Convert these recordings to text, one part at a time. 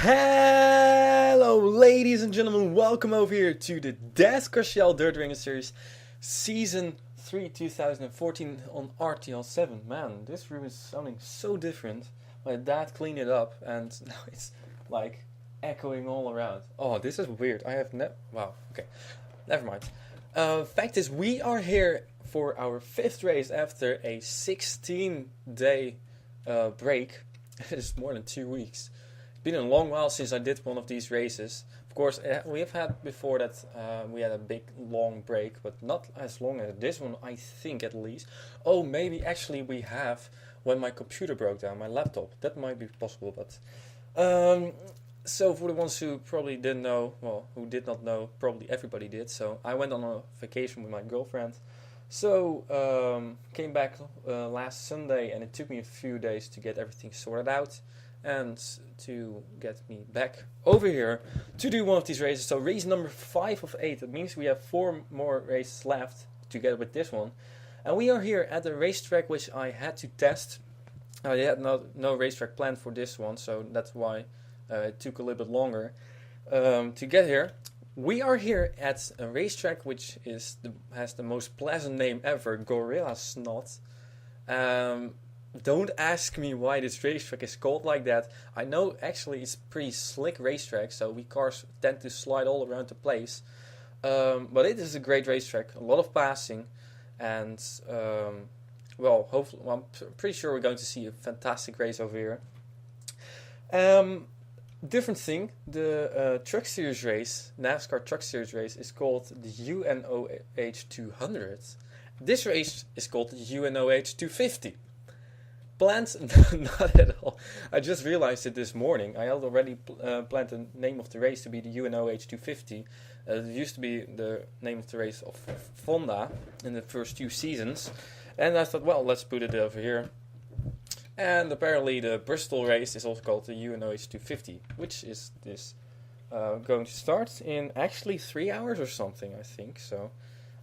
Hello ladies and gentlemen, welcome over here to the Dascar Dirt Ring Series Season 3 2014 on RTL 7. Man, this room is sounding so different. My dad cleaned it up and now it's like echoing all around. Oh, this is weird. I have wow, okay. Never mind. Fact is, we are here for our 5th race after a 16-day break. It is more than 2 weeks. Been a long while since I did one of these races. Of course, we have had before that we had a big long break, but not as long as this one, I think, at least. Oh, maybe actually we have when my computer broke down, my laptop. That might be possible, but so for the ones who probably didn't know, well, who did not know, probably everybody did. So I went on a vacation with my girlfriend. So came back last Sunday, and it took me a few days to get everything sorted out and to get me back over here to do one of these races. So race number 5 of 8. That means we have 4 more races left together with this one. And we are here at the racetrack which I had to test. I had no racetrack planned for this one, so that's why it took a little bit longer to get here. We are here at a racetrack which has the most pleasant name ever, Gorilla Snot. Don't ask me why this racetrack is called like that. I know actually it's a pretty slick racetrack, so we cars tend to slide all around the place. But it is a great racetrack, a lot of passing, and well, hopefully, I'm pretty sure we're going to see a fantastic race over here. Different thing, the Truck Series race, NASCAR Truck Series race, is called the UNOH 200. This race is called the UNOH 250. Planned? Not at all. I just realized it this morning. I had already planned the name of the race to be the UNOH 250. It used to be the name of the race of Fonda in the first 2 seasons. And I thought, well, let's put it over here. And apparently the Bristol race is also called the UNOH 250, which is this going to start in actually 3 hours or something, I think. So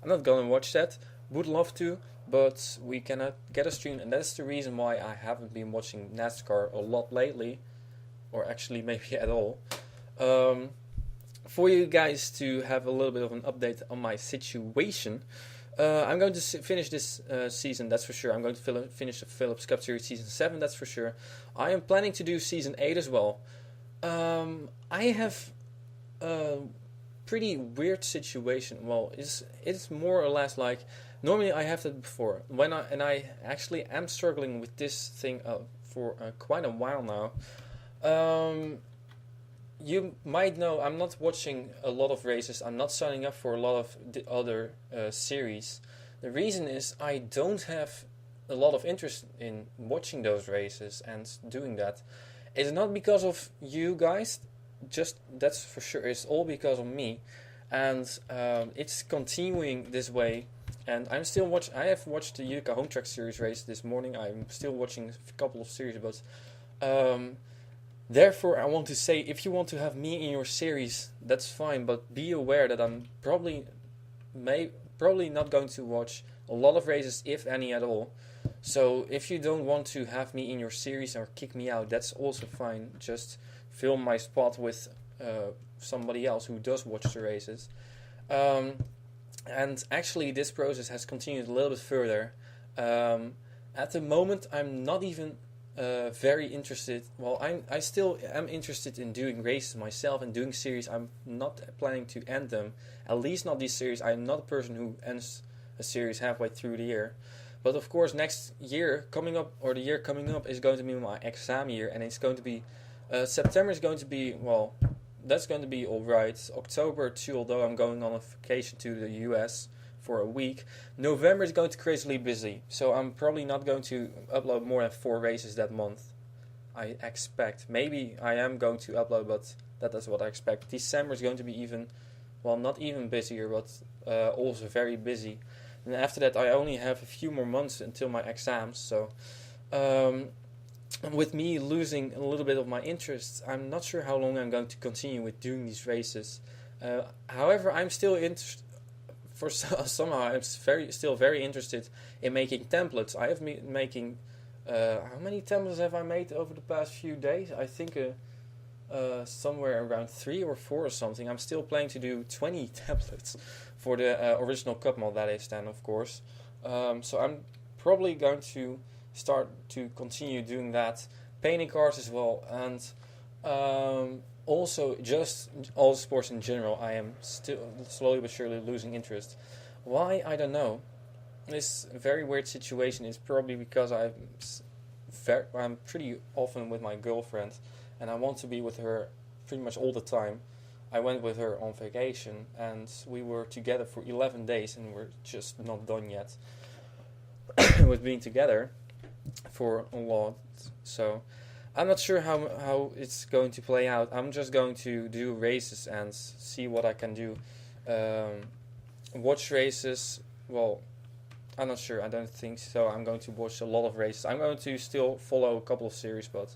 I'm not going to watch that. Would love to, but we cannot get a stream, and that's the reason why I haven't been watching NASCAR a lot lately, or actually maybe at all. For you guys to have a little bit of an update on my situation, I'm going to finish this season, that's for sure. I'm going to finish the Phillips Cup Series Season 7, that's for sure. I am planning to do Season 8 as well. I have a pretty weird situation. Well, it's more or less like, normally I have that before. I actually am struggling with this thing for quite a while now. You might know I'm not watching a lot of races. I'm not signing up for a lot of the other series. The reason is I don't have a lot of interest in watching those races and doing that. It's not because of you guys, just that's for sure. It's all because of me, and it's continuing this way. And I'm still watching. I have watched the Utica Home Track Series race this morning. I'm still watching a couple of series, but Therefore, I want to say, if you want to have me in your series, that's fine, but be aware that I'm probably not going to watch a lot of races, if any at all. So if you don't want to have me in your series or kick me out, that's also fine. Just fill my spot with somebody else who does watch the races. And actually, this process has continued a little bit further. At the moment, I'm not even very interested. Well, I still am interested in doing races myself and doing series. I'm not planning to end them. At least not this series. I'm not a person who ends a series halfway through the year. But of course, next year coming up, or the year coming up, is going to be my exam year, and it's going to be September is going to be, well, that's going to be alright. October too, although I'm going on a vacation to the US for a week. November is going to be crazily busy, so I'm probably not going to upload more than 4 races that month. I expect. Maybe I am going to upload, but that is what I expect. December is going to be even, well, not even busier, but also very busy. And after that, I only have a few more months until my exams, so with me losing a little bit of my interest, I'm not sure how long I'm going to continue with doing these races. However, I'm still somehow I'm still very interested in making templates. I have been making how many templates have I made over the past few days? I think somewhere around 3 or 4 or something. I'm still planning to do 20 templates for the original cup mod, that is then, of course. So I'm probably going to start to continue doing that. Painting cards as well, and also just all sports in general. I am still slowly but surely losing interest. Why? I don't know. This very weird situation is probably because I'm pretty often with my girlfriend, and I want to be with her pretty much all the time. I went with her on vacation, and we were together for 11 days, and we're just not done yet with being together for a lot. So I'm not sure how it's going to play out. I'm just going to do races and see what I can do. Watch races, well, I'm not sure. I don't think so. I'm going to watch a lot of races. I'm going to still follow a couple of series, but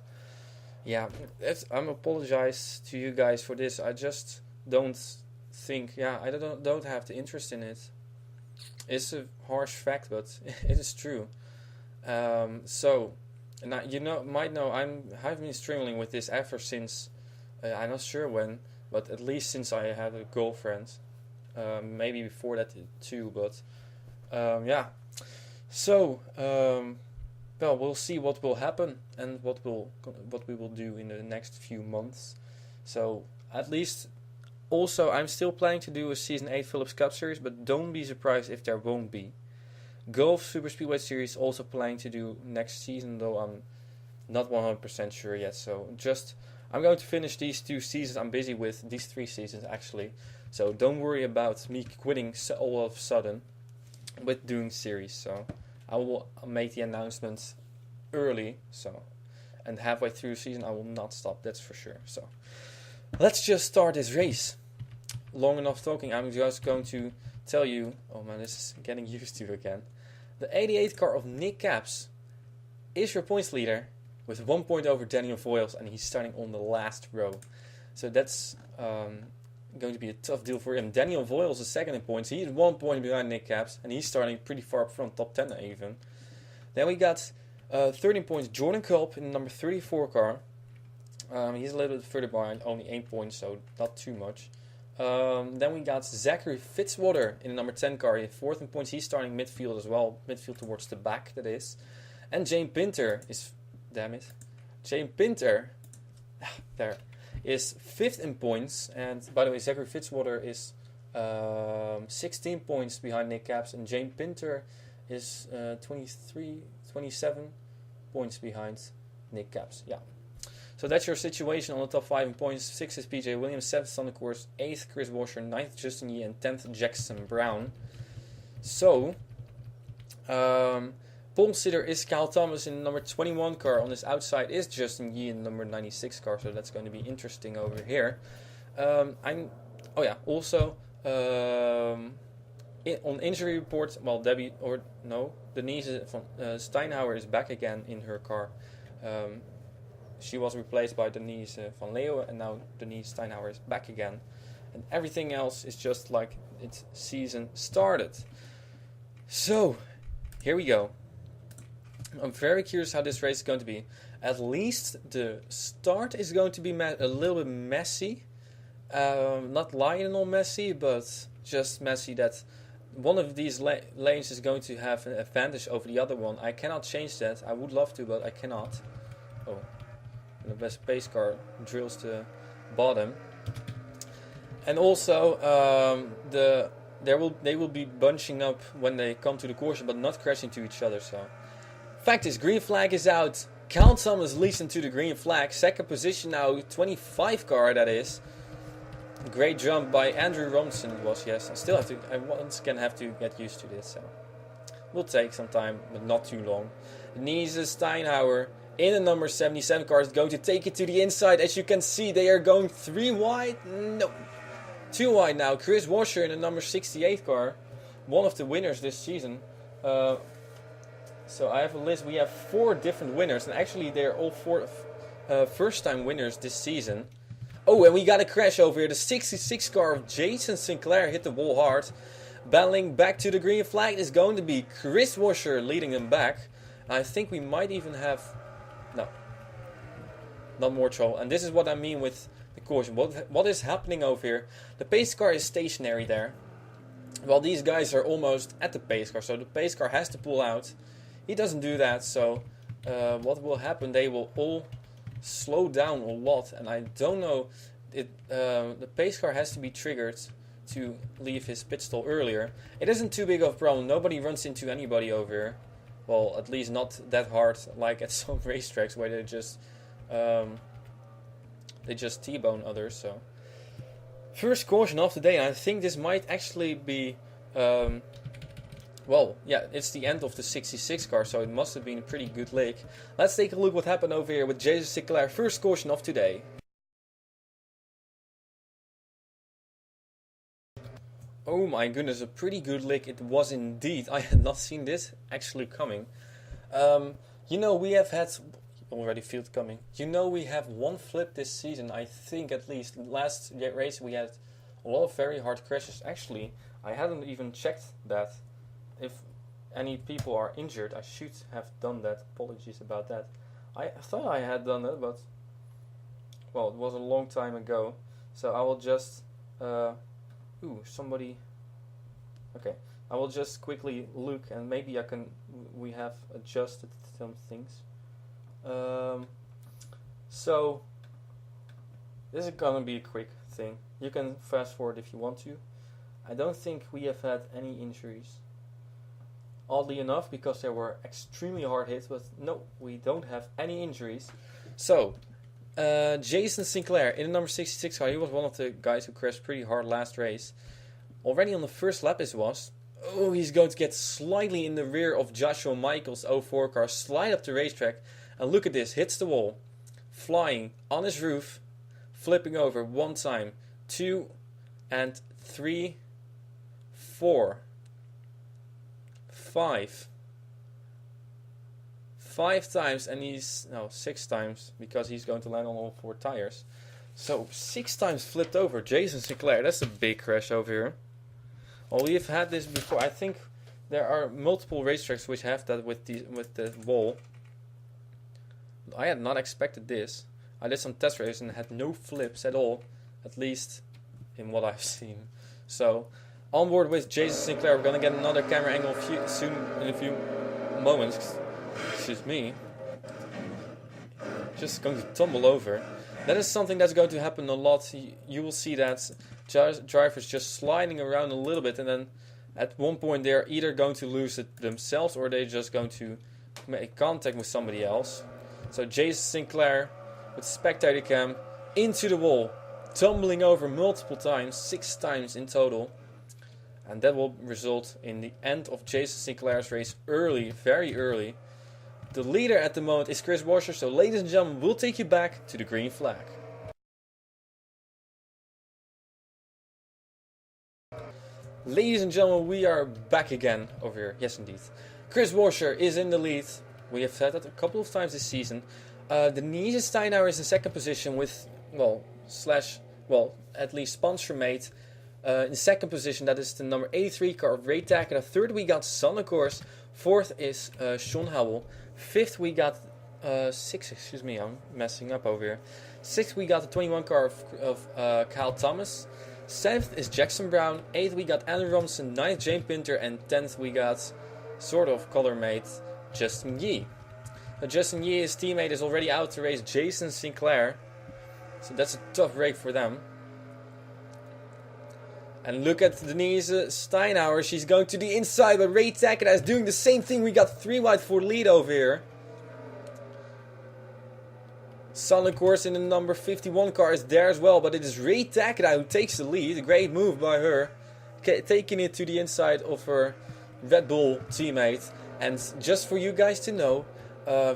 yeah, I'm apologize to you guys for this. I just don't think, I don't have the interest in it. It's a harsh fact, but it is true. So, now might know I've been struggling with this ever since I'm not sure when, but at least since I had a girlfriend. Maybe before that too, but yeah. So, well, we'll see what will happen and what we will do in the next few months. So, at least, also, I'm still planning to do a Season 8 Philips Cup Series, but don't be surprised if there won't be. Golf Super Speedway Series also planning to do next season, though I'm not 100% sure yet. So, I'm going to finish these 2 seasons. I'm busy with these 3 seasons, actually. So, don't worry about me quitting all of a sudden with doing series. So, I will make the announcements early, and halfway through the season I will not stop, that's for sure. So let's just start this race. Long enough talking, I'm just going to tell you, oh man, this is getting used to again. The 88 car of Nick Caps is your points leader with 1 point over Daniel Voiles, and he's starting on the last row. So that's going to be a tough deal for him. Daniel Voiles is second in points. He's 1 point behind Nick Caps, and he's starting pretty far up front, top 10 even. Then we got 13 points Jordan Culp in the number 34 car. He's a little bit further behind, only 8 points, so not too much. Then we got Zachary Fitzwater in the number 10 car. He's fourth in points. He's starting midfield as well, midfield towards the back, that is. And Jane Pinter is, Jane Pinter, there, is 5th in points. And by the way, Zachary Fitzwater is 16 points behind Nick Caps, and Jane Pinter is 27 points behind Nick Caps. Yeah. So that's your situation on the top 5 in points. 6th is PJ Williams, 7th on the course, 8th Chris Washer, 9th Justin Yee, and 10th Jackson Brown. So, pole sitter is Kyle Thomas in the number 21 car. On his outside is Justin Yee in the number 96 car. So that's going to be interesting over here. Also, on injury report, well, Denise from Steinhauer is back again in her car. she was replaced by Denise van Leeuwen, and now Denise Steinhauer is back again. And everything else is just like its season started. So, here we go. I'm very curious how this race is going to be. At least the start is going to be a little bit messy. Not Lionel messy, but just messy that one of these lanes is going to have an advantage over the other one. I cannot change that. I would love to, but I cannot. Oh, the best pace car drills the bottom. And also, they will be bunching up when they come to the caution, but not crashing to each other. So, fact is, green flag is out. Count Thomas leads into the green flag. Second position now, 25 car that is. Great jump by Andrew Robinson it was, yes. I once again have to get used to this, so will take some time, but not too long. Denise Steinhauer in the number 77 car is going to take it to the inside. As you can see, they are going 3 wide. No, 2 wide now. Chris Washer in the number 68 car, one of the winners this season. So I have a list. We have 4 different winners, and actually they're all 4 first-time winners this season. Oh, and we got a crash over here. The 66 car of Jason Sinclair hit the wall hard. Battling back to the green flag is going to be Chris Washer leading them back. I think we might even have... No. Not more trouble. And this is what I mean with the caution. What is happening over here? The pace car is stationary there. While these guys are almost at the pace car. So the pace car has to pull out. He doesn't do that. So what will happen? They will all slow down a lot, and I don't know, the pace car has to be triggered to leave his pit stall earlier. It isn't too big of a problem. Nobody runs into anybody over here. Well, at least not that hard like at some racetracks where they just T-bone others. So first caution of the day, and I think this might actually be well, yeah, it's the end of the 66 car, so it must have been a pretty good lick. Let's take a look what happened over here with Jason Sinclair. First caution of today. Oh my goodness, a pretty good lick it was indeed. I had not seen this actually coming. You know, we have had... Already feel it coming. You know, we have 1 flip this season, I think at least. Last race we had a lot of very hard crashes. Actually, I hadn't even checked that. If any people are injured, I should have done that. Apologies about that. I thought I had done it, but well, it was a long time ago. So I will just somebody. Okay, I will just quickly look, and maybe we have adjusted some things. So this is gonna be a quick thing. You can fast forward if you want to. I don't think we have had any injuries. Oddly enough, because they were extremely hard hits, but no, we don't have any injuries. So, Jason Sinclair in the number 66 car, he was one of the guys who crashed pretty hard last race. Already on the first lap it was. Oh, he's going to get slightly in the rear of Joshua Michaels' 04 car, slide up the racetrack, and look at this, hits the wall, flying on his roof, flipping over 1 time, 2 and 3, 4. 5 times, and he's 6 times because he's going to land on all 4 tires. So 6 times flipped over. Jason Sinclair, that's a big crash over here. Well, we've had this before. I think there are multiple racetracks which have that with the wall. I had not expected this. I did some test races and had no flips at all, at least in what I've seen. So on board with Jason Sinclair, we're gonna get another camera angle soon in a few moments. Excuse me. Just going to tumble over. That is something that's going to happen a lot. You will see that drivers just sliding around a little bit, and then at one point they're either going to lose it themselves or they're just going to make contact with somebody else. So Jason Sinclair with spectator cam into the wall, tumbling over multiple times, 6 times in total. And that will result in the end of Jason Sinclair's race early, very early. The leader at the moment is Chris Washer, so ladies and gentlemen, we'll take you back to the green flag. Ladies and gentlemen, we are back again over here. Yes, indeed. Chris Washer is in the lead. We have said that a couple of times this season. Denise Steinauer is in second position with, at least sponsor mate. In second position, that is the number 83 car of Ray Takeda. Third, we got Son, of course. Fourth is Sean Howell. Fifth, we got sixth. Excuse me, I'm messing up over here. Sixth, we got the 21 car of Kyle Thomas. Seventh is Jackson Brown. Eighth, we got Andrew Robinson. Ninth, Jane Pinter. And 10th, we got sort of color mate Justin Yee. Justin Yee, his teammate, is already out to race Jason Sinclair. So that's a tough break for them. And look at Denise Steinauer. She's going to the inside, but Ray Takeda is doing the same thing. We got 3 wide for lead over here. Son, of course, in the number 51 car is there as well, but it is Ray Takeda who takes the lead. A great move by her, taking it to the inside of her Red Bull teammate. And just for you guys to know,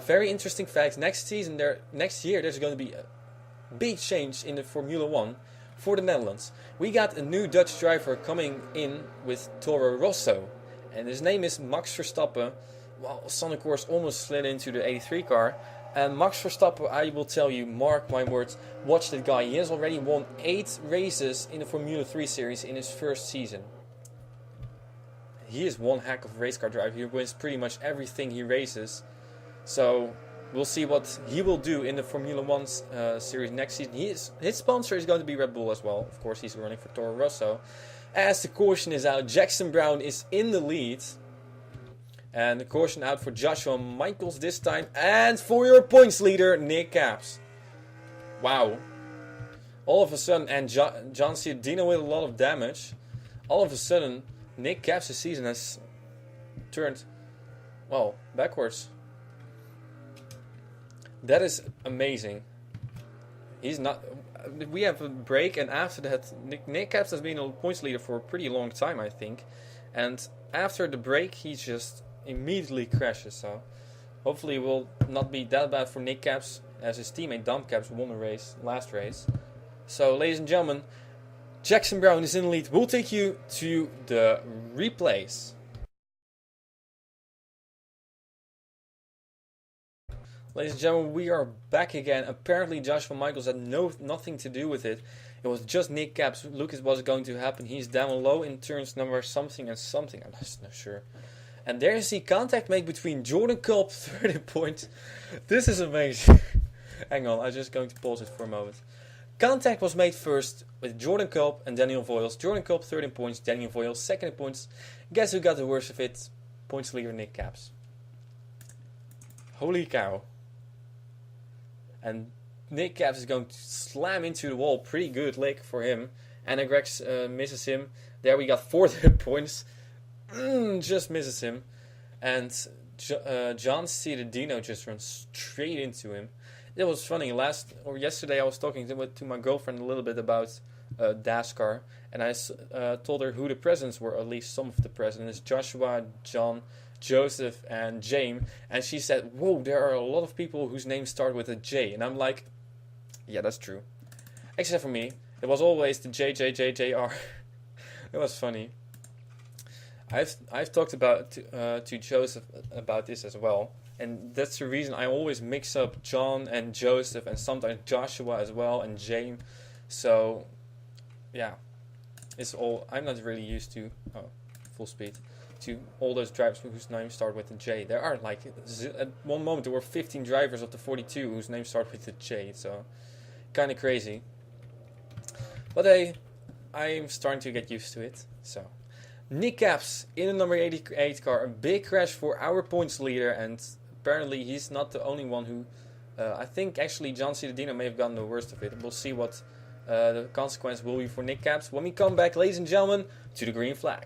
very interesting fact: next year, there's going to be a big change in the Formula 1 for the Netherlands. We got a new Dutch driver coming in with Toro Rosso, and his name is Max Verstappen. Well, Son, of course, almost slid into the 83 car. And Max Verstappen, I will tell you, mark my words, watch that guy. He has already won 8 races in the Formula 3 series in his first season. He is one heck of a race car driver. He wins pretty much everything he races. So we'll see what he will do in the Formula 1 series next season. His sponsor is going to be Red Bull as well. Of course, he's running for Toro Rosso. As the caution is out, Jackson Brown is in the lead. And the caution out for Joshua Michaels this time. And for your points leader, Nick Caps. Wow. All of a sudden, and John Ciardino with a lot of damage. All of a sudden, Nick Caps' season has turned, well, backwards. That is amazing. He's not. We have a break, and after that, Nick Caps has been a points leader for a pretty long time, I think. And after the break, he just immediately crashes. So hopefully, it will not be that bad for Nick Caps, as his teammate Dom Caps won the last race. So, ladies and gentlemen, Jackson Brown is in the lead. We'll take you to the replays. Ladies and gentlemen, we are back again. Apparently Joshua Michaels had nothing to do with it. It was just Nick Caps. Look at what's going to happen. He's down low in turns number something and something. I'm just not sure. And there you see contact made between Jordan Culp, 30 points. This is amazing. Hang on, I'm just going to pause it for a moment. Contact was made first with Jordan Culp and Daniel Voiles. Jordan Culp 13 points, Daniel Voiles 2nd points. Guess who got the worst of it? Points leader Nick Caps. Holy cow. And Nick Caps is going to slam into the wall. Pretty good lick for him. Anna Grex misses him. There we got 4 points. Just misses him. And John Ciardino just runs straight into him. It was funny. Yesterday I was talking to my girlfriend a little bit about Dascar. And I told her who the presidents were, at least some of the presidents. Joshua, John, Joseph, and James. And she said, whoa, there are a lot of people whose names start with a J. And I'm like, yeah, that's true. Except for me. It was always the JJJJR. It was funny. I've talked about to Joseph about this as well. And that's the reason I always mix up John and Joseph and sometimes Joshua as well and James. So, yeah. It's all, I'm not really used to, full speed, to all those drivers whose names start with a J. There are like, at one moment there were 15 drivers of the 42 whose names start with a J. So, kind of crazy. But hey, I'm starting to get used to it. So, Nick Caps in the number 88 car. A big crash for our points leader. And apparently he's not the only one who... I think actually John Ciardino may have gotten the worst of it. We'll see what the consequence will be for Nick Caps when we come back, ladies and gentlemen, to the green flag.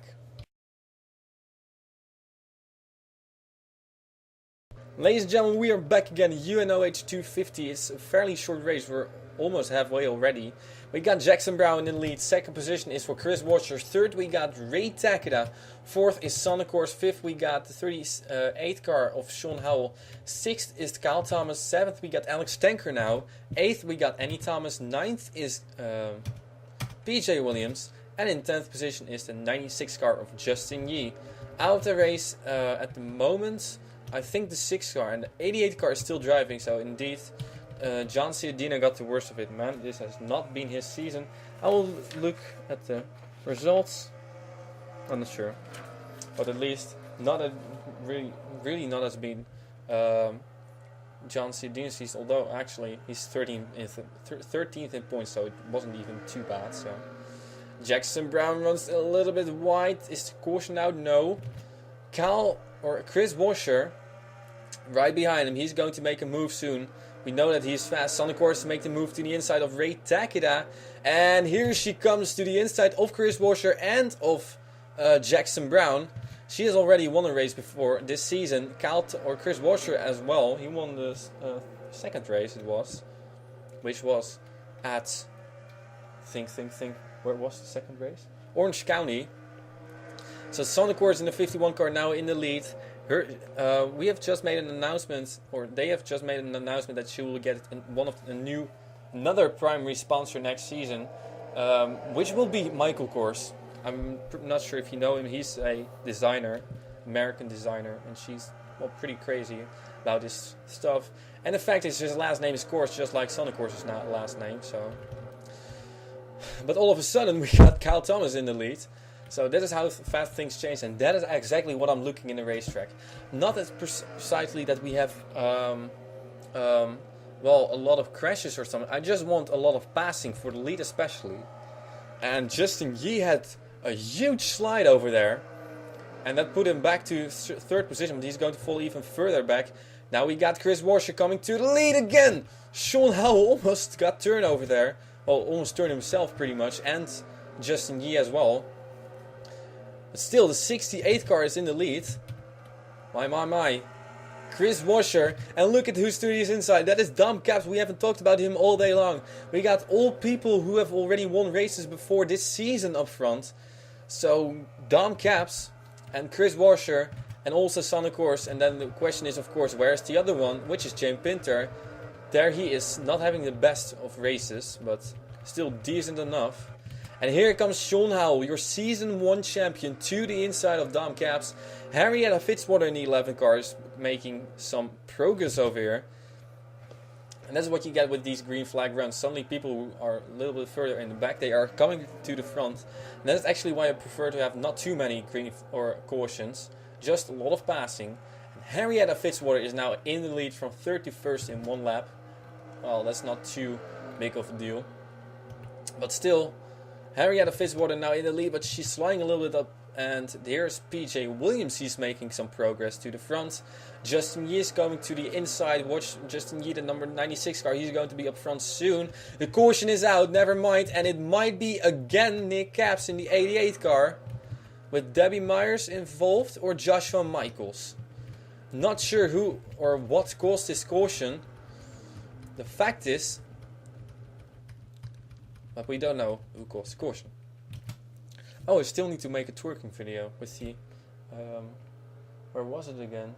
Ladies and gentlemen, we are back again. UNOH 250. It's a fairly short race. We're almost halfway already. We got Jackson Brown in the lead. 2nd position is for Chris Watcher. 3rd we got Ray Takeda. 4th is Son, of course. 5th we got the 38th car of Sean Howell. 6th is Kyle Thomas. 7th we got Alex Tanker now. 8th we got Annie Thomas. 9th is PJ Williams. And in 10th position is the 96th car of Justin Yee. Out of the race at the moment, I think the 6 car and the 88 car is still driving. So indeed, John Ciadina got the worst of it, man. This has not been his season. I will look at the results. I'm not sure, but at least not a really not as been John Ciadina's season. Although actually he's 13th in points, so it wasn't even too bad. So Jackson Brown runs a little bit wide. Is the caution out? No. Chris Washer right behind him. He's going to make a move soon. We know that he's fast. On the course to make the move to the inside of Ray Takeda. And here she comes to the inside of Chris Washer and of Jackson Brown. She has already won a race before this season. Chris Washer as well. He won the second race, it was. Which was at... Think. Where was the second race? Orange County. So Sonic Course in the 51 car now in the lead. We have just made an announcement, or they have just made an announcement that she will get another primary sponsor next season, which will be Michael Kors. I'm not sure if you know him. He's a designer, American designer, and she's pretty crazy about this stuff. And the fact is, his last name is Kors, just like Sonic Course's last name. So, but all of a sudden we got Kyle Thomas in the lead. So that is how fast things change, and that is exactly what I'm looking in the racetrack. Not as precisely that we have, a lot of crashes or something. I just want a lot of passing for the lead especially. And Justin Yee had a huge slide over there, and that put him back to third position, but he's going to fall even further back. Now we got Chris Washer coming to the lead again. Sean Howell almost got turned over there. Well, almost turned himself pretty much, and Justin Yee as well. But still, the 68 car is in the lead. My. Chris Washer. And look at who's to his inside. That is Dom Caps. We haven't talked about him all day long. We got all people who have already won races before this season up front. So, Dom Caps and Chris Washer and also Sonic Course. And then the question is, of course, where's the other one? Which is James Pinter. There he is, not having the best of races, but still decent enough. And here comes Sean Howell, your Season 1 champion, to the inside of Dom Caps. Henrietta Fitzwater in the 11 cars, making some progress over here. And that's what you get with these green flag runs. Suddenly people who are a little bit further in the back, they are coming to the front. And that's actually why I prefer to have not too many green or cautions, just a lot of passing. And Henrietta Fitzwater is now in the lead from 31st in one lap. Well, that's not too big of a deal. But still... Henrietta Fitzwater now in the lead, but she's sliding a little bit up. And here's PJ Williams. He's making some progress to the front. Justin Yee is coming to the inside. Watch Justin Yee, the number 96 car. He's going to be up front soon. The caution is out, never mind. And it might be again Nick Caps in the 88 car. With Debbie Myers involved or Joshua Michaels. Not sure who or what caused this caution. The fact is... but we don't know who caused the caution. Oh, I still need to make a twerking video with the... where was it again?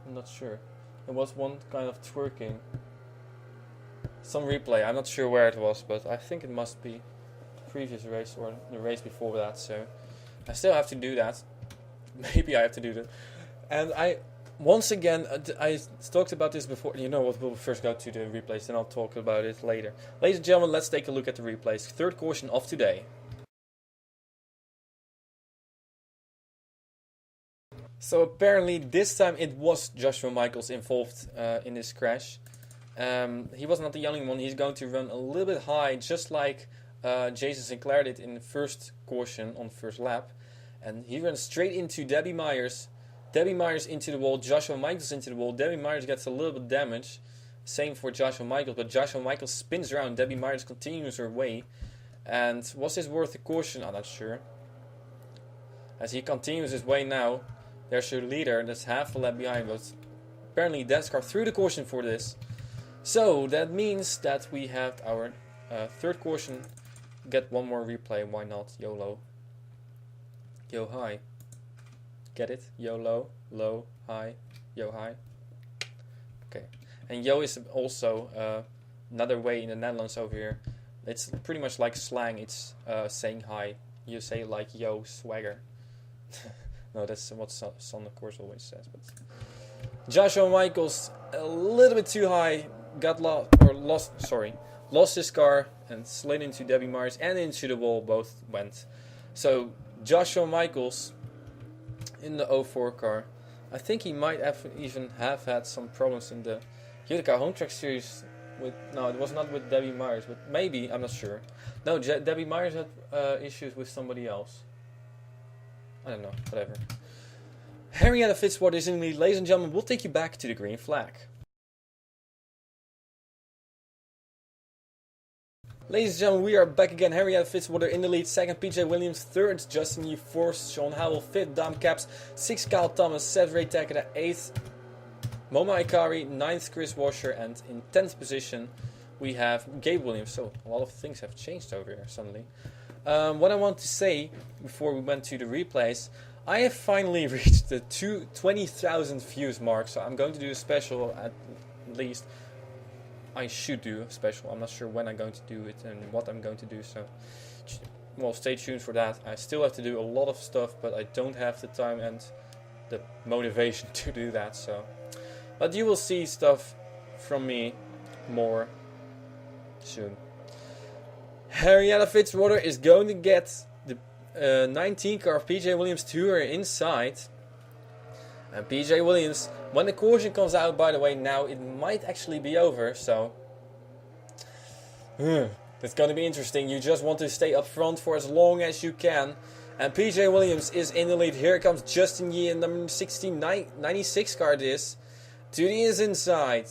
I'm not sure. It was one kind of twerking. Some replay. I'm not sure where it was, but I think it must be the previous race or the race before that. So I still have to do that. Maybe I have to do that. And once again, I talked about this before. You know what, we'll first go to the replays, then I'll talk about it later. Ladies and gentlemen, let's take a look at the replays. Third caution of today. So apparently this time it was Joshua Michaels involved in this crash. He was not the only one. He's going to run a little bit high, just like Jason Sinclair did in the first caution on the first lap. And he runs straight into Debbie Myers. Debbie Myers into the wall, Joshua Michaels into the wall. Debbie Myers gets a little bit damaged. Same for Joshua Michaels, but Joshua Michaels spins around. Debbie Myers continues her way. And was this worth a caution? I'm not sure. As he continues his way now, there's your leader that's half a lap behind, but apparently Dascar threw the caution for this. So that means that we have our third caution. Get one more replay, why not? YOLO. Yo, hi. Get it? YOLO, low, high, yo, high. Okay. And yo is also another way in the Netherlands over here. It's pretty much like slang. It's saying hi. You say like yo, swagger. No, that's what Son of course always says. But Joshua Michaels a little bit too high, lost his car and slid into Debbie Myers and into the wall. Both went. So Joshua Michaels in the 04 car. I think he might even have had some problems in the Utica Home Track Series. No, it was not with Debbie Myers, but maybe, I'm not sure. No, Debbie Myers had issues with somebody else. I don't know, whatever. Henrietta Fitzwater is in the lead. Ladies and gentlemen, we'll take you back to the green flag. Ladies and gentlemen, we are back again. Henrietta Fitzwater in the lead. Second, PJ Williams. Third, Justin Yee. Fourth, Sean Howell. Fifth, Dom Caps. Sixth, Kyle Thomas. Seventh, Ray Takeda. Eighth, Moma Ikari. Ninth, Chris Washer. And in 10th position, we have Gabe Williams. So, a lot of things have changed over here suddenly. What I want to say before we went to the replays, I have finally reached the 20,000 views mark. So, I'm going to do a special at least. I should do a special. I'm not sure when I'm going to do it and what I'm going to do, so well, stay tuned for that. I still have to do a lot of stuff, but I don't have the time and the motivation to do that, so but you will see stuff from me more soon. Henrietta Fitzwater is going to get the 19 car of PJ Williams to her inside. And PJ Williams, when the caution comes out, by the way, now it might actually be over, so it's going to be interesting. You just want to stay up front for as long as you can. And PJ Williams is in the lead. Here comes Justin Yee in number 96 car this. To the inside.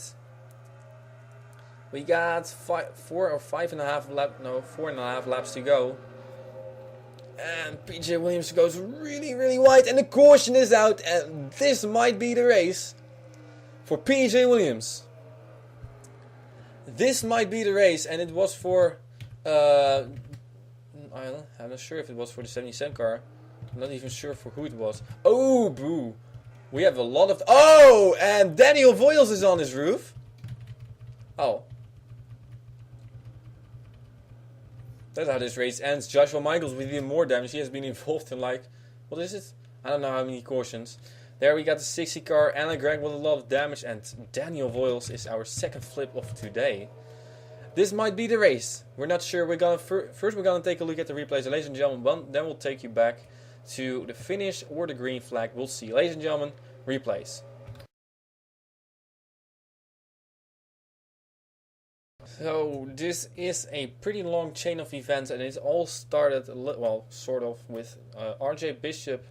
We got 4.5 laps to go. And PJ Williams goes really, really wide. And the caution is out. And this might be the race for PJ Williams. This might be the race. And it was for... I'm not sure if it was for the 77 car. I'm not even sure for who it was. Oh, boo. We have a lot of... Oh! And Daniel Voiles is on his roof. Oh. That's how this race ends. Joshua Michaels with even more damage. He has been involved in like... What is it? I don't know how many cautions. There we got the 60 car. Anna Gregg with a lot of damage. And Daniel Voiles is our second flip of today. This might be the race. We're not sure. We're gonna first we're gonna take a look at the replays. Ladies and gentlemen, then we'll take you back to the finish or the green flag. We'll see. Ladies and gentlemen, replays. So this is a pretty long chain of events, and it all started, well, sort of, with RJ Bishop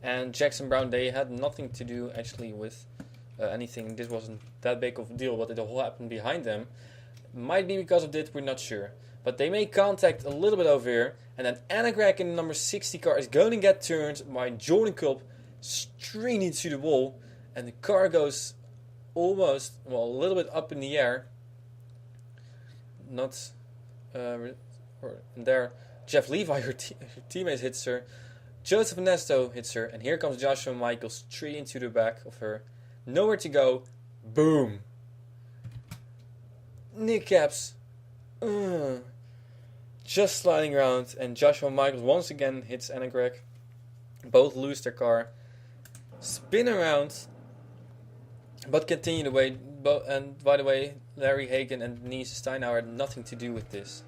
and Jackson Brown. They had nothing to do actually with anything. This wasn't that big of a deal, but it all happened behind them. Might be because of this, we're not sure. But they make contact a little bit over here, and then Anna Gregg in the number 60 car is going to get turned by Jordan Culp straight into the wall, and the car goes almost, well, a little bit up in the air. Not and there Jeff Levi, her teammate, hits her. Joseph Nesto hits her, and here comes Joshua Michaels straight into the back of her. Nowhere to go. Boom. Kneecaps. Just sliding around, and Joshua Michaels once again hits Anna Gregg. Both lose their car. Spin around, but continue the way. And by the way, Larry Hagan and Denise Steinauer had nothing to do with this.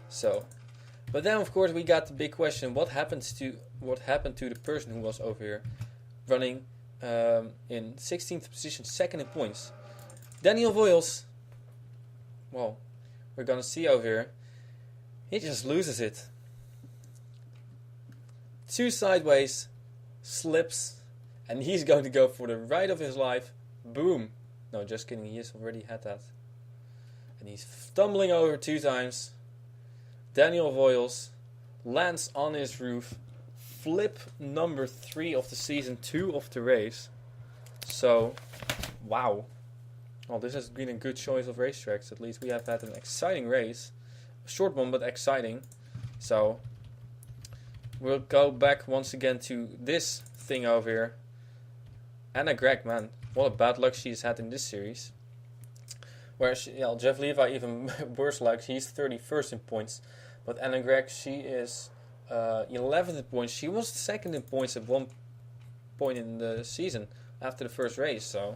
So, but then of course we got the big question: what happened to the person who was over here running in 16th position, second in points? Daniel Voiles. Well, we're gonna see over here. He just loses it. Two sideways, slips, and he's going to go for the ride of his life. Boom. No, just kidding, he has already had that. And he's stumbling over 2 times. Daniel Voiles lands on his roof. Flip number 3 of the season, 2 of the race. So, wow. Well, this has been a good choice of racetracks. At least we have had an exciting race. A short one, but exciting. So, we'll go back once again to this thing over here. Anna Gregg, man. What a bad luck she's had in this series. Whereas Jeff Levi even worse luck. He's 31st in points. But Anna Gregg, she is 11th in points. She was second in points at one point in the season after the first race. So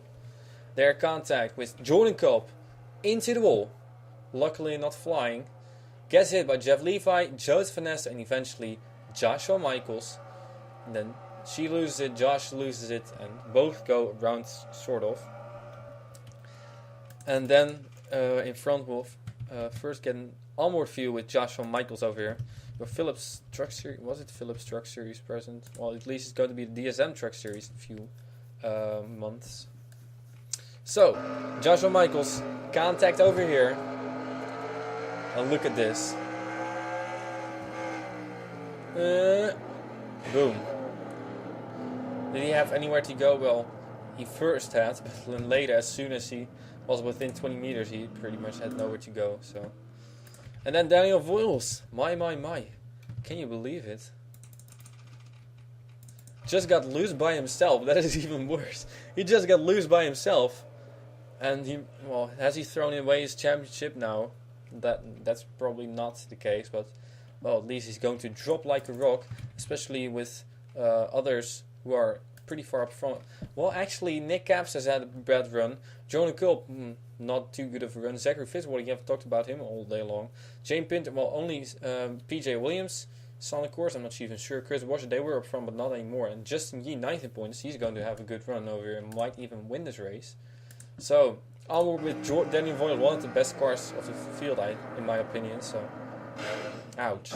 Their contact with Jordan Cobb into the wall. Luckily not flying. Gets hit by Jeff Levi, Joseph Vanessa, and eventually Joshua Michaels. And then she loses it, Josh loses it, and both go around sort of. And then in front of first getting onward view with Joshua Michaels over here. Your Philips Truck Series, was it Philips Truck Series present? Well, at least it's going to be the DSM Truck Series in a few months. So, Joshua Michaels, contact over here. And look at this. Boom. Did he have anywhere to go? Well, he first had, but then later, as soon as he was within 20 meters, he pretty much had nowhere to go. So, and then Daniel Voiles. My. Can you believe it? Just got loose by himself. That is even worse. He just got loose by himself. And has he thrown away his championship now? That's probably not the case, but well, at least he's going to drop like a rock, especially with others who are pretty far up front. Well, actually, Nick Capps has had a bad run. Jordan Culp, not too good of a run. Zachary Fitzwater, you have talked about him all day long. Jane Pinter, well, only PJ Williams, Sonic Course, I'm not even sure. Chris Washer, they were up front, but not anymore. And Justin Yee, 19 points, he's going to have a good run over here and might even win this race. So, onward with Daniel Voiles, one of the best cars of the field, in my opinion. So, ouch.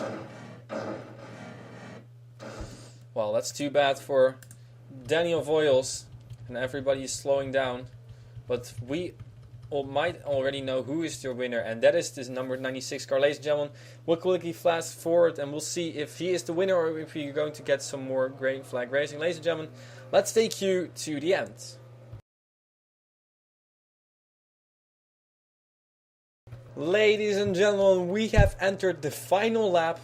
Well, that's too bad for Daniel Voiles, and everybody is slowing down. But we might already know who is the winner, and that is this number 96 car. Ladies and gentlemen, we'll quickly flash forward, and we'll see if he is the winner or if we're going to get some more green flag racing. Ladies and gentlemen, let's take you to the end. Ladies and gentlemen, we have entered the final lap,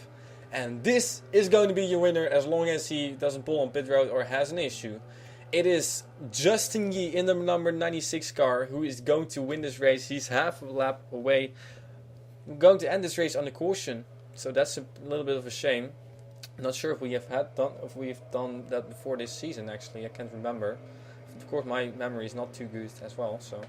and this is going to be your winner as long as he doesn't pull on pit road or has an issue. It is Justin Yee in the number 96 car who is going to win this race. He's half a lap away. We're going to end this race on the caution, so that's a little bit of a shame. I'm not sure if we've done that before this season. Actually, I can't remember. Of course, my memory is not too good as well, so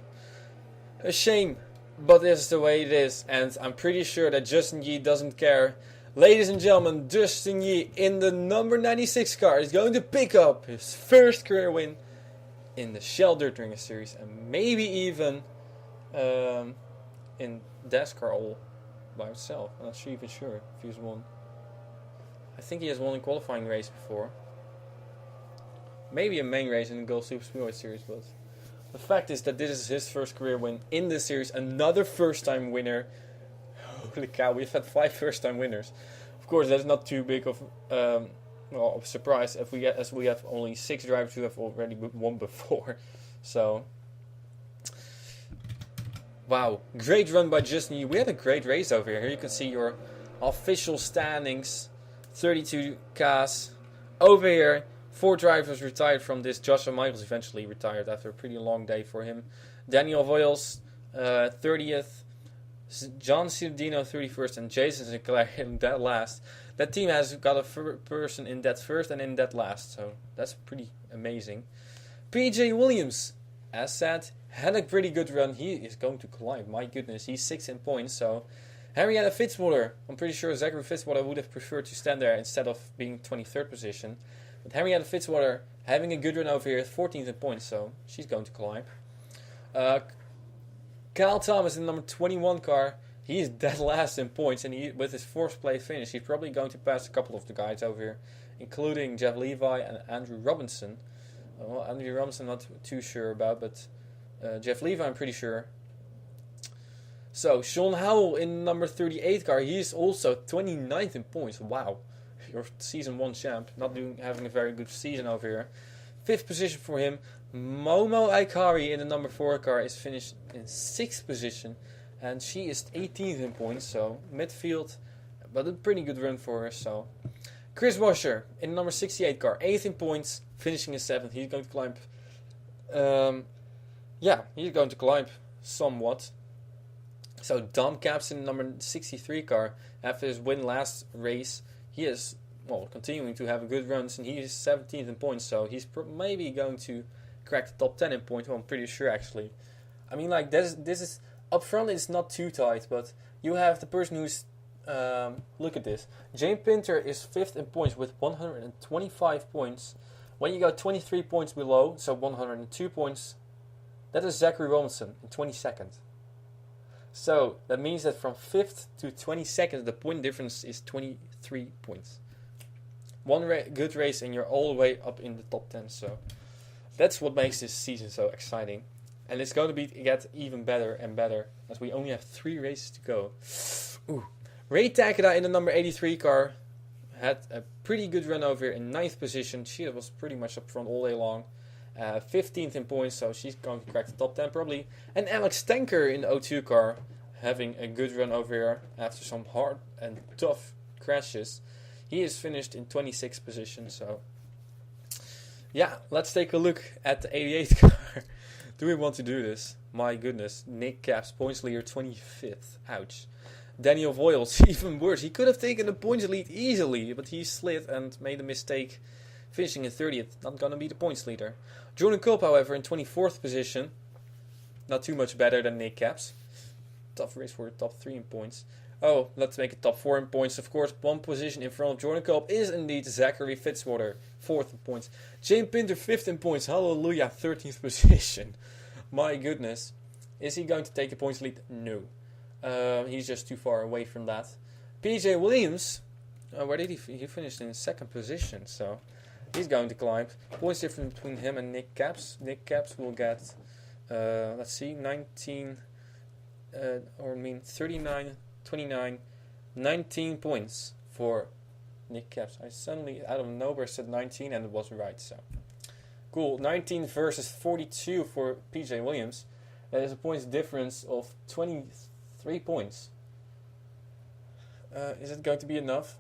a shame. But this is the way it is, and I'm pretty sure that Justin Yee doesn't care. Ladies and gentlemen, Justin Yee in the number 96 car is going to pick up his first career win in the Shell Dirt Ringer Series, and maybe even in Dascar all by himself. I'm not even sure if he's won. I think he has won a qualifying race before. Maybe a main race in the Gulf Super Speedway Series, but the fact is that this is his first career win in this series. Another first-time winner. Holy cow, we've had 5 first-time winners. Of course, that's not too big of a surprise as we have only 6 drivers who have already won before. So, wow, great run by Justin Yee. We had a great race over here. Here you can see your official standings. 32 cars. Over here, 4 drivers retired from this. Joshua Michaels eventually retired after a pretty long day for him. Daniel Voiles, 30th. John Ciudino, 31st. And Jason Sinclair in that last. That team has got a person in that first and in that last. So that's pretty amazing. PJ Williams, as said, had a pretty good run. He is going to climb. My goodness, he's 16 points. So Henrietta Fitzwater, I'm pretty sure Zachary Fitzwater would have preferred to stand there instead of being 23rd position. But Henrietta Fitzwater having a good run over here, 14th in points, so she's going to climb. Kyle Thomas in the number 21 car, he is dead last in points, and with his 4th place finish, he's probably going to pass a couple of the guys over here, including Jeff Levi and Andrew Robinson. Well, Andrew Robinson, not too sure about, but Jeff Levi, I'm pretty sure. So, Sean Howell in the number 38 car, he is also 29th in points. Wow. Your season 1 champ, having a very good season over here. 5th position for him. Momo Aikari in the number 4 car is finished in 6th position, and she is 18th in points, so midfield, but a pretty good run for her. So Chris Washer in the number 68 car, 8th in points, finishing in 7th. He's going to climb. He's going to climb somewhat. So Dom Capps in the number 63 car, after his win last race, he is continuing to have a good runs, and he is 17th in points, so he's maybe going to crack the top 10 in points. Well, I'm pretty sure actually. I mean, like this is up front. It's not too tight, but you have the person who's look at this. Jane Pinter is 5th in points with 125 points. When you go 23 points below, so 102 points, that is Zachary Robinson in 22nd. So that means that from 5th to 22nd, the point difference is 23 points. One good race and you're all the way up in the top 10. So that's what makes this season so exciting. And it's going to get even better and better as we only have 3 races to go. Ooh. Ray Takeda in the number 83 car had a pretty good run over here in 9th position. She was pretty much up front all day long. 15th in points, so she's going to crack the top 10 probably. And Alex Tanker in the O2 car having a good run over here after some hard and tough crashes. He is finished in 26th position, so yeah, let's take a look at the 88 car. Do we want to do this? My goodness, Nick Caps, points leader 25th. Ouch. Daniel Voiles, even worse. He could have taken the points lead easily, but he slid and made a mistake, finishing in 30th. Not gonna be the points leader. Jordan Culp, however, in 24th position. Not too much better than Nick Caps. Tough race for the top 3 in points. Oh, let's make it top 4 in points. Of course, 1 position in front of Jordan Culp is indeed Zachary Fitzwater, 4th in points. Jane Pinter, 5th in points. Hallelujah, 13th position. My goodness. Is he going to take the points lead? No. He's just too far away from that. PJ Williams, where did he finished in 2nd position, so he's going to climb. Points difference between him and Nick Caps. Nick Caps will get, let's see, 39, 29, 19 points for Nick Caps. I suddenly, out of nowhere, said 19 and it was right, so. Cool, 19 versus 42 for PJ Williams. That is a points difference of 23 points. Is it going to be enough?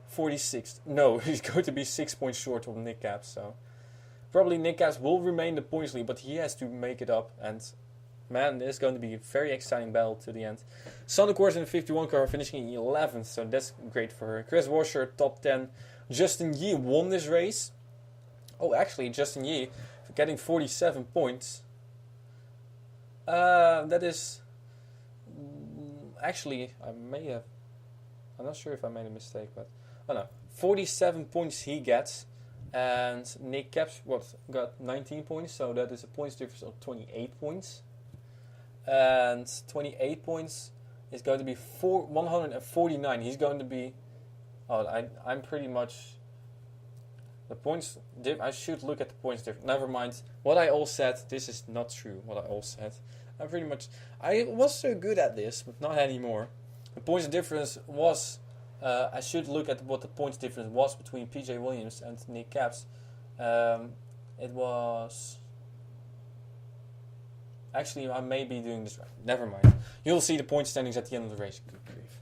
46. No, he's going to be 6 points short of Nick Caps, so. Probably Nick Caps will remain the points lead, but he has to make it up, and man, this is going to be a very exciting battle to the end. Sonic Wars in the 51 car finishing in 11th, so that's great for her. Chris Washer, top 10. Justin Yee won this race. Oh, actually, Justin Yee getting 47 points. That is... Actually, I'm not sure if I made a mistake, but... Oh no, 47 points he gets. And Nick Caps got 19 points, so that is a points difference of 28 points. And 28 points is going to be 149. He's going to be... Oh, I'm pretty much... The points... I should look at the points difference. Never mind. What I all said, this is not true, what I all said. I was so good at this, but not anymore. The points difference was... I should look at what the points difference was between PJ Williams and Nick Caps. It was... Actually, I may be doing this right. Never mind. You'll see the point standings at the end of the race. Good grief.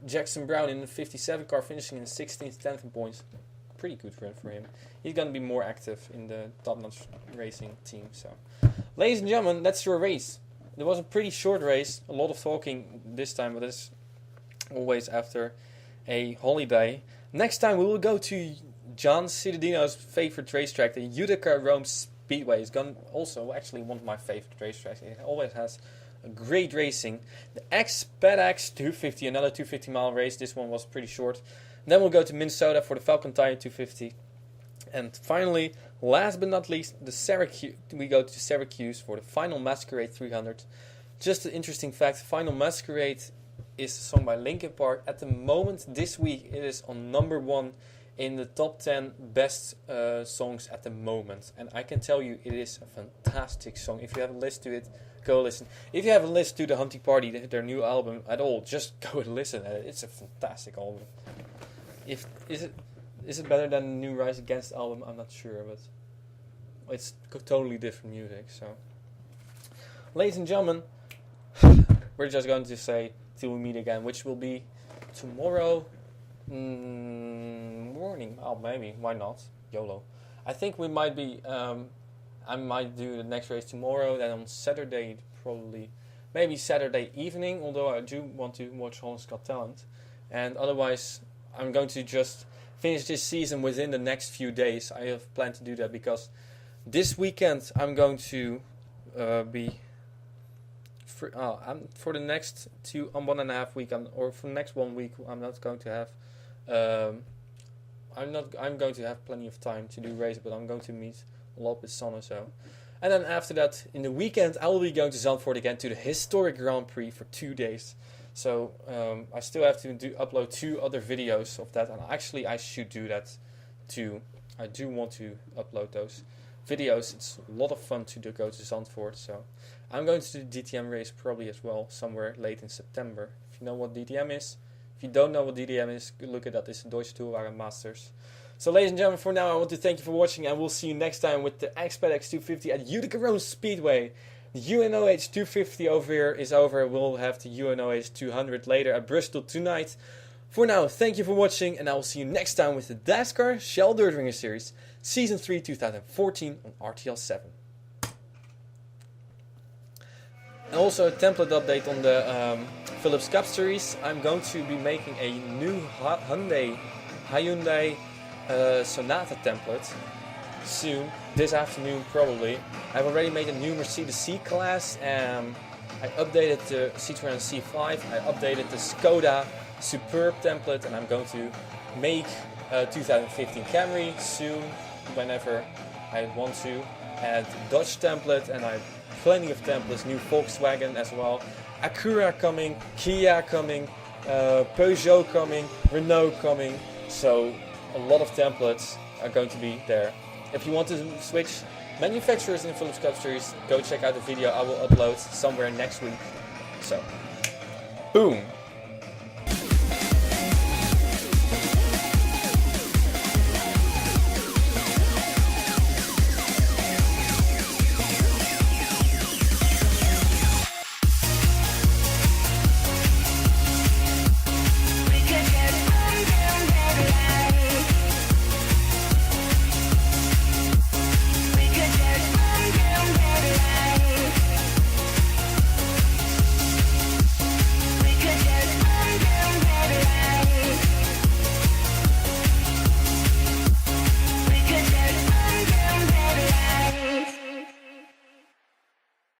Jackson Brown in the 57 car finishing in 16th, 10th in points. Pretty good run for him. He's going to be more active in the top-notch racing team. So, ladies and gentlemen, that's your race. It was a pretty short race. A lot of talking this time, but it's always after a holiday. Next time we will go to John Cittadino's favorite racetrack, the Utica Rome Speedway. It's also actually one of my favorite racetracks. It always has a great racing. The X-Ped-X 250, another 250 mile race. This one was pretty short. And then we'll go to Minnesota for the Falcon Tire 250. And finally, last but not least, we go to Syracuse for the Final Masquerade 300. Just an interesting fact, Final Masquerade is a song by Linkin Park. At the moment, this week, it is on number 1 in the top 10 best songs at the moment. And I can tell you, it is a fantastic song. If you haven't listened to it, go listen. If you haven't listened to the Hunting Party, their new album at all, just go and listen at it. It's a fantastic album. Is it better than the new Rise Against album? I'm not sure, but it's totally different music. So, ladies and gentlemen, we're just going to say till we meet again, which will be tomorrow morning. Oh, maybe. Why not? YOLO. I think we might be... I might do the next race tomorrow, then on Saturday, probably. Maybe Saturday evening, although I do want to watch Holland's Got Talent. And otherwise, I'm going to just finish this season within the next few days. I have planned to do that because this weekend I'm going to be free, for the next 1.5 week, or for the next 1 week, I'm not going to have. I'm going to have plenty of time to do races, but I'm going to meet a lot with Son or so. And then after that, in the weekend, I will be going to Zandvoort again to the historic Grand Prix for 2 days. So I still have to upload 2 other videos of that, and actually I should do that too. I do want to upload those videos. It's a lot of fun to go to Zandvoort. So I'm going to do the DTM race probably as well, somewhere late in September. If you know what DTM is. If you don't know what DTM is, look at that. It's the Deutsche Tourwagen Masters. So ladies and gentlemen, for now I want to thank you for watching, and we'll see you next time with the Exped X250 at Utica Rome Speedway. The UNOH 250 over here is over. We'll have the UNOH 200 later at Bristol tonight. For now, thank you for watching, and I will see you next time with the Dascar Shell Dirt Ringer Series, Season 3 2014 on RTL 7. And also a template update on the Philips Cup Series. I'm going to be making a new Hyundai Sonata template soon, this afternoon probably. I've already made a new Mercedes C-Class, and I updated the Citroën C5, I updated the Skoda Superb template, and I'm going to make 2015 Camry soon, whenever I want to, and Dodge template, and I have plenty of templates, new Volkswagen as well, Acura coming, Kia coming, Peugeot coming, Renault coming, so a lot of templates are going to be there. If you want to switch manufacturers in the Philips Cup Series, go check out the video I will upload somewhere next week. So, boom!